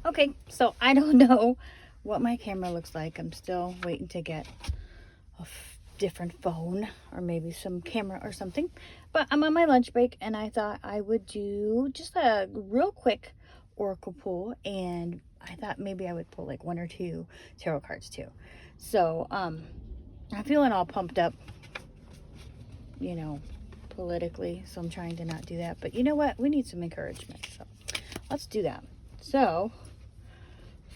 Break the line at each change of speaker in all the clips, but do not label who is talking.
Okay, so I don't know what my camera looks like. I'm still waiting to get a different phone or maybe some camera or something. But I'm on my lunch break and I thought I would do just a real quick oracle pull, and I thought maybe I would pull like one or two tarot cards too. So I'm feeling all pumped up, you know, politically, so I'm trying to not do that. But you know what? We need some encouragement. So let's do that. So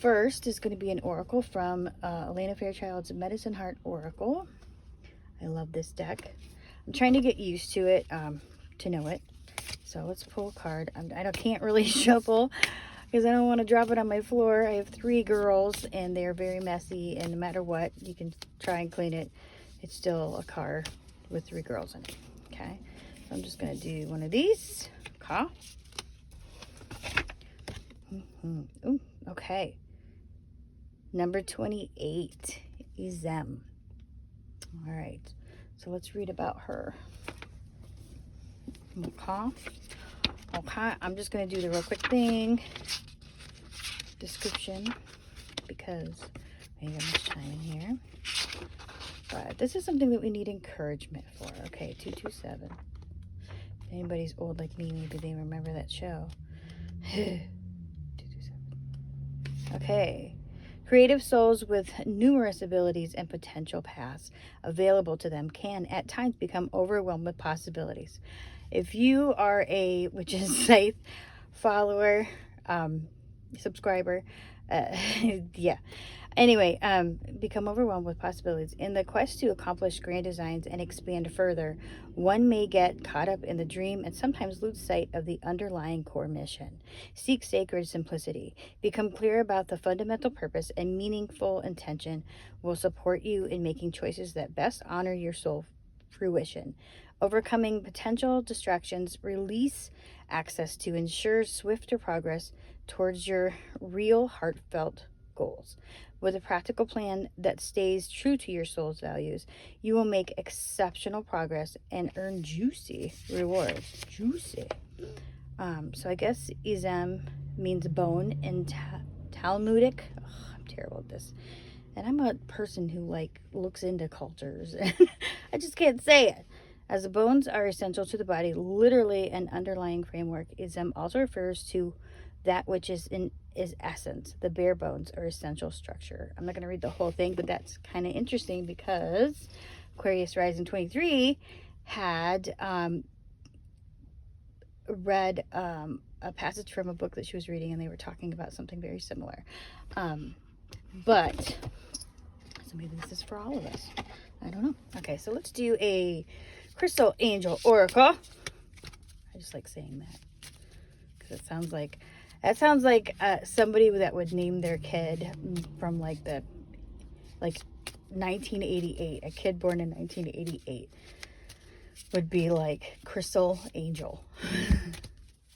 first is going to be an oracle from Elena Fairchild's Medicine Heart Oracle. I love this deck. I'm trying to get used to it, to know it. So let's pull a card. I can't really shuffle because I don't want to drop it on my floor. I have 3 girls and they're very messy, and no matter what, you can try and clean it. It's still a car with 3 girls in it. Okay, so I'm just going to do one of these. Okay. Ooh, okay. Number 28 is them. All right, so let's read about her. Okay, I'm just going to do the real quick thing. Description, because I ain't got much time in here. But this is something that we need encouragement for. Okay, 227. If anybody's old like me, maybe they remember that show. 227. Okay. Creative souls with numerous abilities and potential paths available to them can at times become overwhelmed with possibilities. If you are a Witch's Scythe follower, subscriber, yeah. Anyway, become overwhelmed with possibilities. In the quest to accomplish grand designs and expand further, one may get caught up in the dream and sometimes lose sight of the underlying core mission. Seek sacred simplicity. Become clear about the fundamental purpose, and meaningful intention will support you in making choices that best honor your soul fruition. Overcoming potential distractions, release access to ensure swifter progress towards your real heartfelt goals. With a practical plan that stays true to your soul's values, you will make exceptional progress and earn juicy rewards. Juicy. So I guess Izem means bone in Talmudic. I'm terrible at this. And I'm a person who looks into cultures. I just can't say it. As the bones are essential to the body, literally an underlying framework, Izem also refers to that which is essence, the bare bones or essential structure. I'm not going to read the whole thing, but that's kind of interesting because Aquarius Rising 23 had read a passage from a book that she was reading, and they were talking about something very similar. But so maybe this is for all of us. I don't know. Okay, so let's do a Crystal Angel Oracle. I just like saying that because it sounds like somebody that would name their kid from like 1988. A kid born in 1988 would be like Crystal Angel.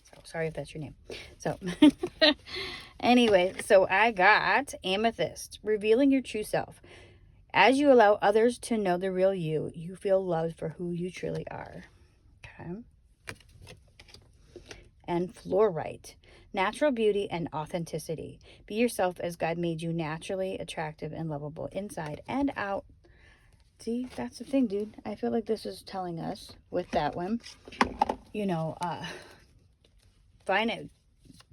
So sorry if that's your name. So anyway, so I got Amethyst, revealing your true self. As you allow others to know the real you, you feel loved for who you truly are. Okay. And Fluorite, natural beauty and authenticity. Be yourself as God made you, naturally attractive and lovable inside and out. See, that's the thing, dude. I feel like this is telling us with that one, find it,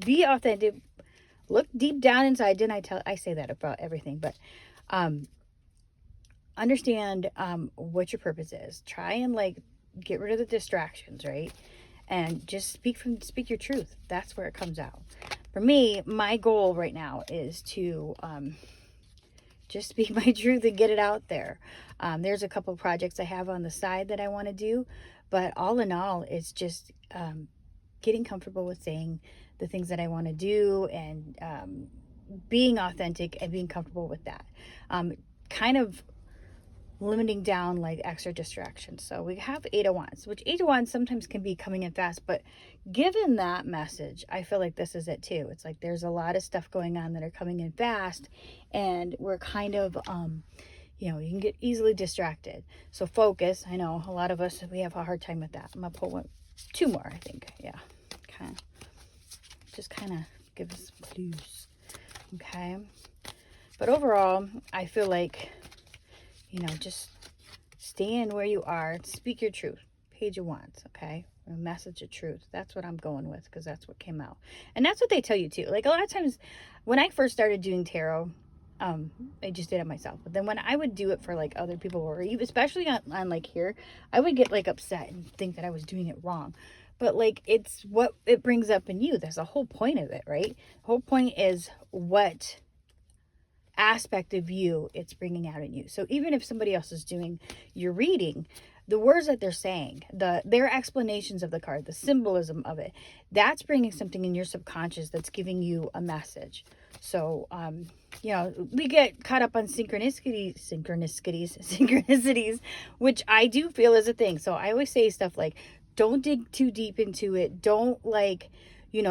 be authentic, look deep down inside. Didn't I say that about everything, but understand what your purpose is. Try and get rid of the distractions, right? And just speak your truth. That's where it comes out. For me, my goal right now is to just speak my truth and get it out there. There's a couple projects I have on the side that I want to do, but all in all, it's just getting comfortable with saying the things that I want to do, and being authentic and being comfortable with that. Kind of limiting down extra distractions. So we have 8 of Wands, which 8 of Wands sometimes can be coming in fast, but given that message, I feel like this is it too. It's like there's a lot of stuff going on that are coming in fast, and we're kind of you can get easily distracted. So focus. I know a lot of us, we have a hard time with that. I'm gonna pull 2 more, I think. Yeah, kind of give us some clues. Okay. But overall, I feel like, just stand where you are. Speak your truth. Page of Wands, okay? A message of truth. That's what I'm going with because that's what came out. And that's what they tell you too. Like a lot of times when I first started doing tarot, I just did it myself. But then when I would do it for like other people or even especially on like here, I would get like upset and think that I was doing it wrong. But like it's what it brings up in you. That's the whole point of it, right? The whole point is what aspect of you it's bringing out in you. So even if somebody else is doing your reading, the words that they're saying, their explanations of the card, the symbolism of it, that's bringing something in your subconscious that's giving you a message. So we get caught up on synchronicities, which I do feel is a thing. So I always say stuff like, don't dig too deep into it. Don't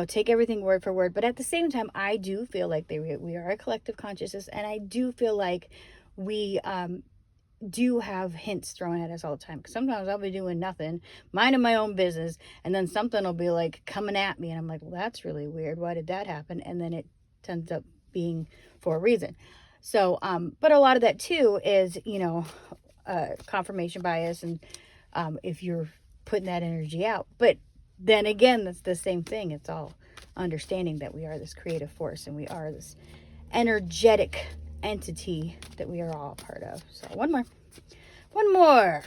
take everything word for word. But at the same time, I do feel like we are a collective consciousness. And I do feel like we do have hints thrown at us all the time. Because sometimes I'll be doing nothing, minding my own business. And then something will be like coming at me. And I'm like, well, that's really weird. Why did that happen? And then it ends up being for a reason. So, but a lot of that too is, confirmation bias. And if you're putting that energy out. But then again, that's the same thing. It's all understanding that we are this creative force and we are this energetic entity that we are all a part of. So one more.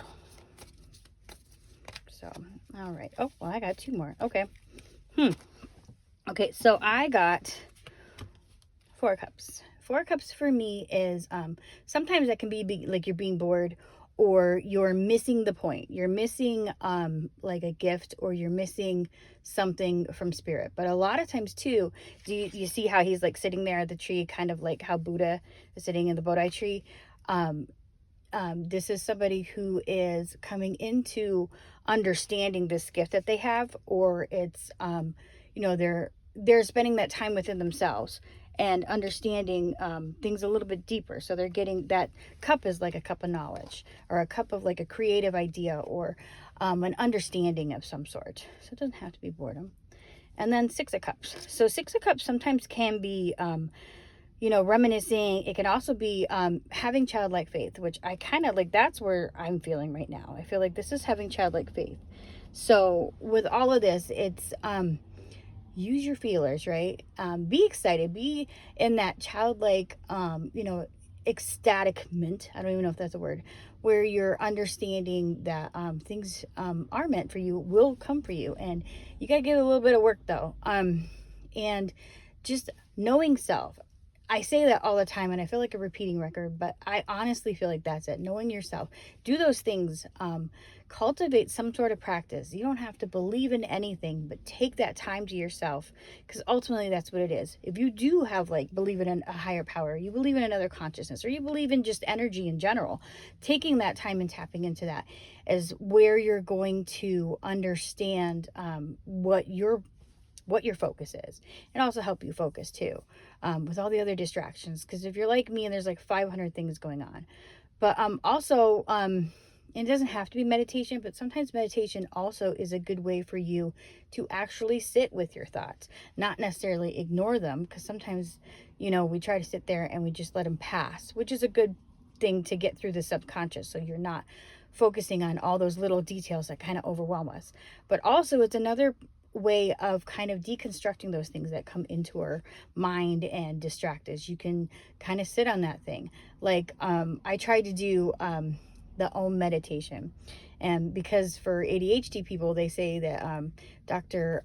So, all right. Oh, well, I got two more. Okay. Okay. So I got 4 cups. 4 cups for me is, sometimes that can be like you're being bored, or you're missing the point. You're missing like a gift, or you're missing something from spirit. But a lot of times too, you see how he's like sitting there at the tree, kind of like how Buddha is sitting in the Bodhi tree. This is somebody who is coming into understanding this gift that they have, or it's they're spending that time within themselves and understanding things a little bit deeper. So they're getting that cup is like a cup of knowledge, or a cup of like a creative idea, or an understanding of some sort. So it doesn't have to be boredom. And then 6 of cups. So 6 of cups sometimes can be reminiscing. It can also be having childlike faith, which I kind of like. That's where I'm feeling right now. I feel like this is having childlike faith. So with all of this, it's use your feelers, right? Be excited, be in that childlike ecstatic mint. I don't even know if that's a word, where you're understanding that things are meant for you, will come for you. And you got to give it a little bit of work though. And just knowing self. I say that all the time and I feel like a repeating record, but I honestly feel like that's it. Knowing yourself. Do those things. Cultivate some sort of practice. You don't have to believe in anything, but take that time to yourself, because ultimately that's what it is. If you do have believe in a higher power, you believe in another consciousness, or you believe in just energy in general, taking that time and tapping into that is where you're going to understand what your focus is, and also help you focus too, with all the other distractions. Because if you're like me and there's 500 things going on, but also it doesn't have to be meditation, but sometimes meditation also is a good way for you to actually sit with your thoughts, not necessarily ignore them, because sometimes we try to sit there and we just let them pass, which is a good thing to get through the subconscious, so you're not focusing on all those little details that kind of overwhelm us. But also it's another way of kind of deconstructing those things that come into our mind and distract us. You can kind of sit on that thing. I tried to do the Om meditation, and because for ADHD people, they say that Dr.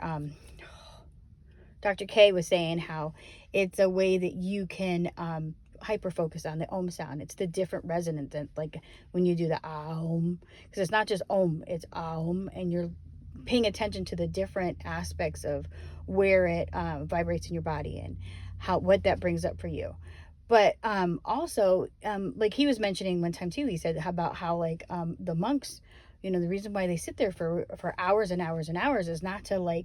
K was saying how it's a way that you can hyper focus on the Om sound. It's the different resonance, that when you do the Om, because it's not just Om, it's Om, and you're paying attention to the different aspects of where it vibrates in your body and what that brings up for you. But also, like he was mentioning one time too, he said about how the monks, the reason why they sit there for hours and hours and hours is not to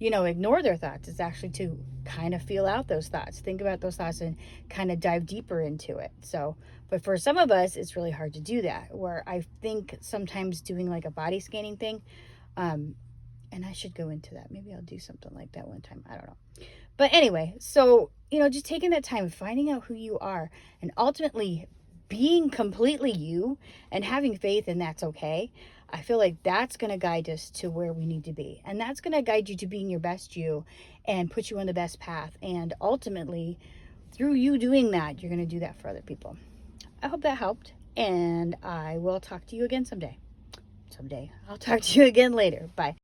ignore their thoughts. It's actually to kind of feel out those thoughts, think about those thoughts, and kind of dive deeper into it. So, but for some of us, it's really hard to do that, where I think sometimes doing a body scanning thing, and I should go into that. Maybe I'll do something like that one time. I don't know. But anyway, so, just taking that time, finding out who you are, and ultimately being completely you and having faith, and that's okay. I feel like that's going to guide us to where we need to be. And that's going to guide you to being your best you and put you on the best path. And ultimately, through you doing that, you're going to do that for other people. I hope that helped. And I will talk to you again someday. I'll talk to you again later. Bye.